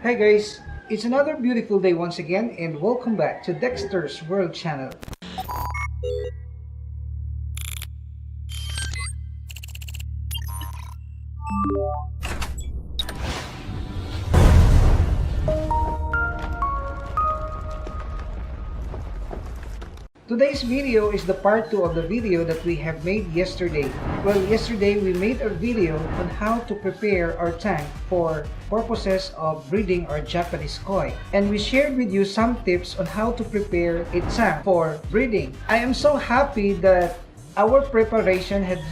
Hi guys, it's another beautiful day once again and welcome back to Dexter's World Channel. Today's video is the part 2 of the video that we have made yesterday. Well, yesterday we made a video on how to prepare our tank for purposes of breeding our Japanese koi. And we shared with you some tips on how to prepare a tank for breeding. I am so happy that our preparation had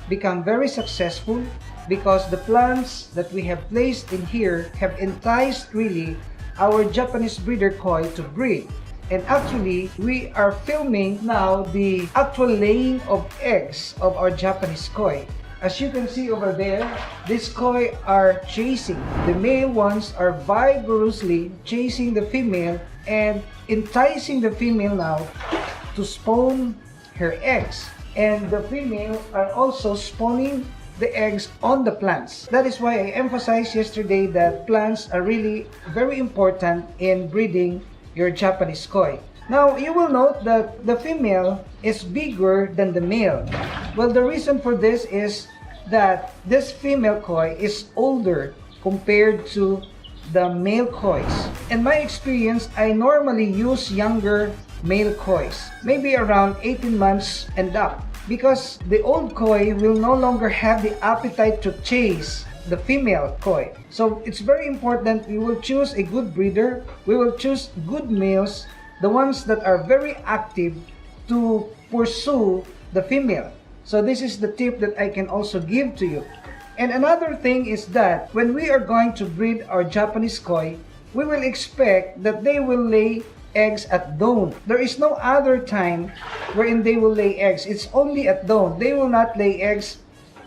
become very successful because the plants that we have placed in here have enticed really our Japanese breeder koi to breed. And actually, we are filming now the actual laying of eggs of our Japanese koi. As you can see over there, these koi are chasing. The male ones are vigorously chasing the female and enticing the female now to spawn her eggs. And the female are also spawning the eggs on the plants. That is why I emphasized yesterday that plants are really very important in breeding your Japanese koi. Now, you will note that the female is bigger than the male. Well, the reason for this is that this female koi is older compared to the male kois. In my experience, I normally use younger male kois, maybe around 18 months and up, because the old koi will no longer have the appetite to chase the female koi. So it's very important we will choose a good breeder. We will choose good males, the ones that are very active to pursue the female. So this is the tip that I can also give to you. And another thing is that when we are going to breed our Japanese koi, we will expect that they will lay eggs at dawn. There is no other time wherein they will lay eggs. It's only at dawn. They will not lay eggs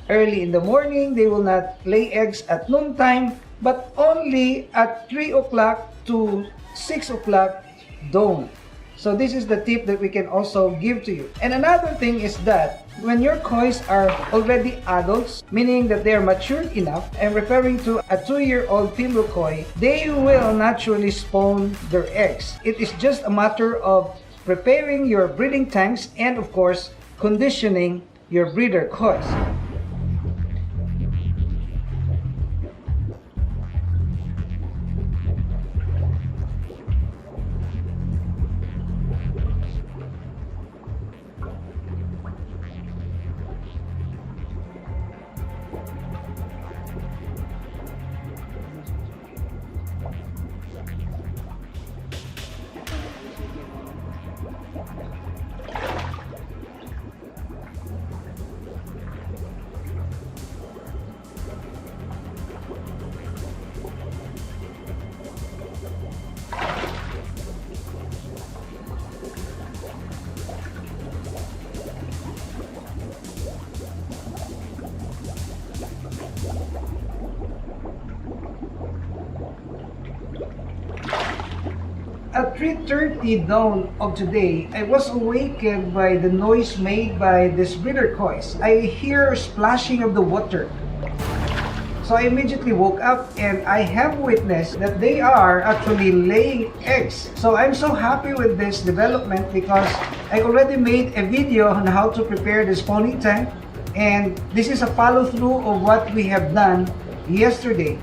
early in the morning, they will not lay eggs at noontime, but only at 3 o'clock to 6 o'clock dawn. So this is the tip that we can also give to you. And another thing is that when your kois are already adults, meaning that they are mature enough, I'm referring to a 2-year-old female koi, they will naturally spawn their eggs. It is just a matter of preparing your breeding tanks and of course conditioning your breeder kois. At 3:30 dawn of today, I was awakened by the noise made by this breeder kois. I hear splashing of the water. So I immediately woke up and I have witnessed that they are actually laying eggs. So I'm so happy with this development because I already made a video on how to prepare the spawning tank, and this is a follow through of what we have done yesterday.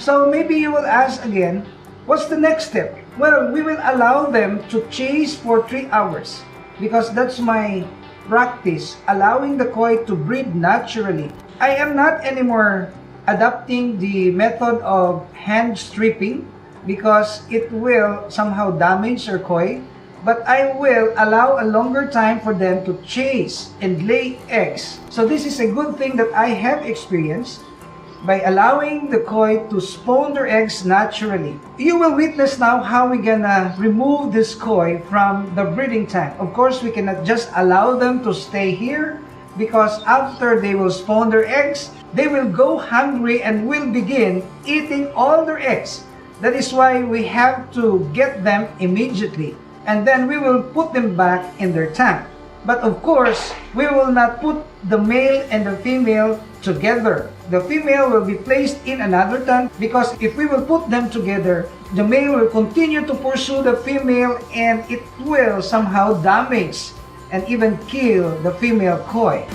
So maybe you will ask again, what's the next step? Well, we will allow them to chase for 3 hours because that's my practice, allowing the koi to breed naturally. I am not anymore adopting the method of hand stripping because it will somehow damage their koi, but I will allow a longer time for them to chase and lay eggs. So this is a good thing that I have experienced by allowing the koi to spawn their eggs naturally. You will witness now how we're gonna remove this koi from the breeding tank. Of course, we cannot just allow them to stay here because after they will spawn their eggs, they will go hungry and will begin eating all their eggs. That is why we have to get them immediately, and then we will put them back in their tank. But of course, we will not put the male and the female together. The female will be placed in another tank because if we will put them together, the male will continue to pursue the female and it will somehow damage and even kill the female koi.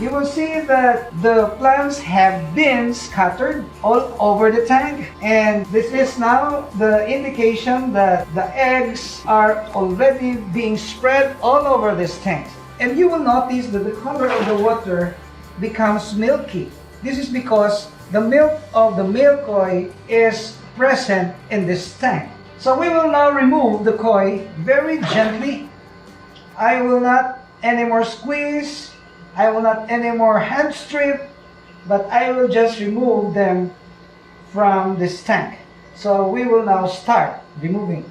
You will see that the plants have been scattered all over the tank, and this is now the indication that the eggs are already being spread all over this tank. And you will notice that the color of the water becomes milky. This is because the milk of the male koi is present in this tank. So we will now remove the koi very gently. I will not anymore squeeze, I will not anymore hand strip, but I will just remove them from this tank. So we will now start removing.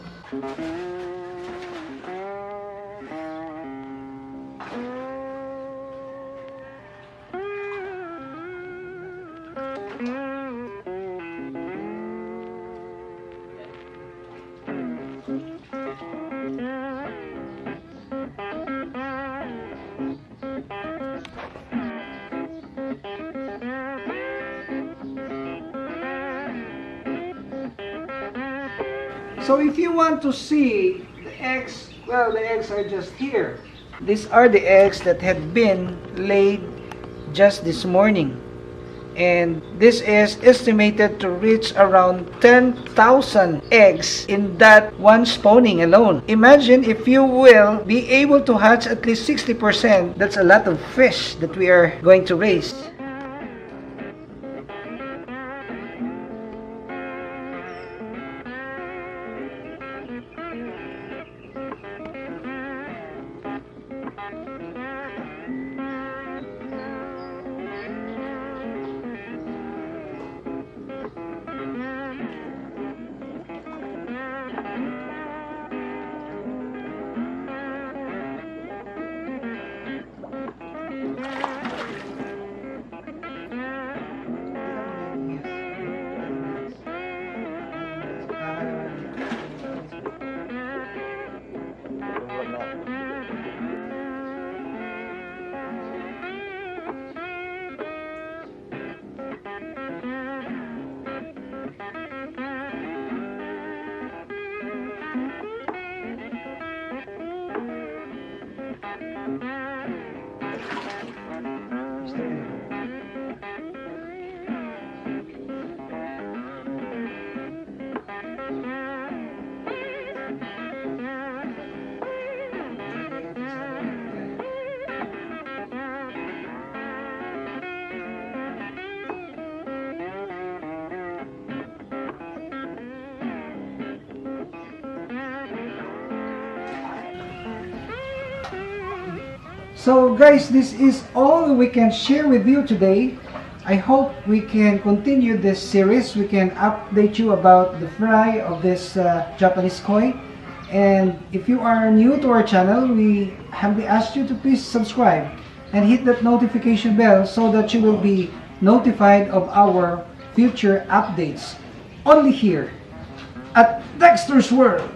So if you want to see the eggs, well, the eggs are just here. These are the eggs that had been laid just this morning. And this is estimated to reach around 10,000 eggs in that one spawning alone. Imagine if you will be able to hatch at least 60%. That's a lot of fish that we are going to raise. So guys, this is all we can share with you today. I hope we can continue this series. We can update you about the fry of this Japanese koi. And if you are new to our channel, we humbly ask you to please subscribe and hit that notification bell so that you will be notified of our future updates only here at Dexter's World.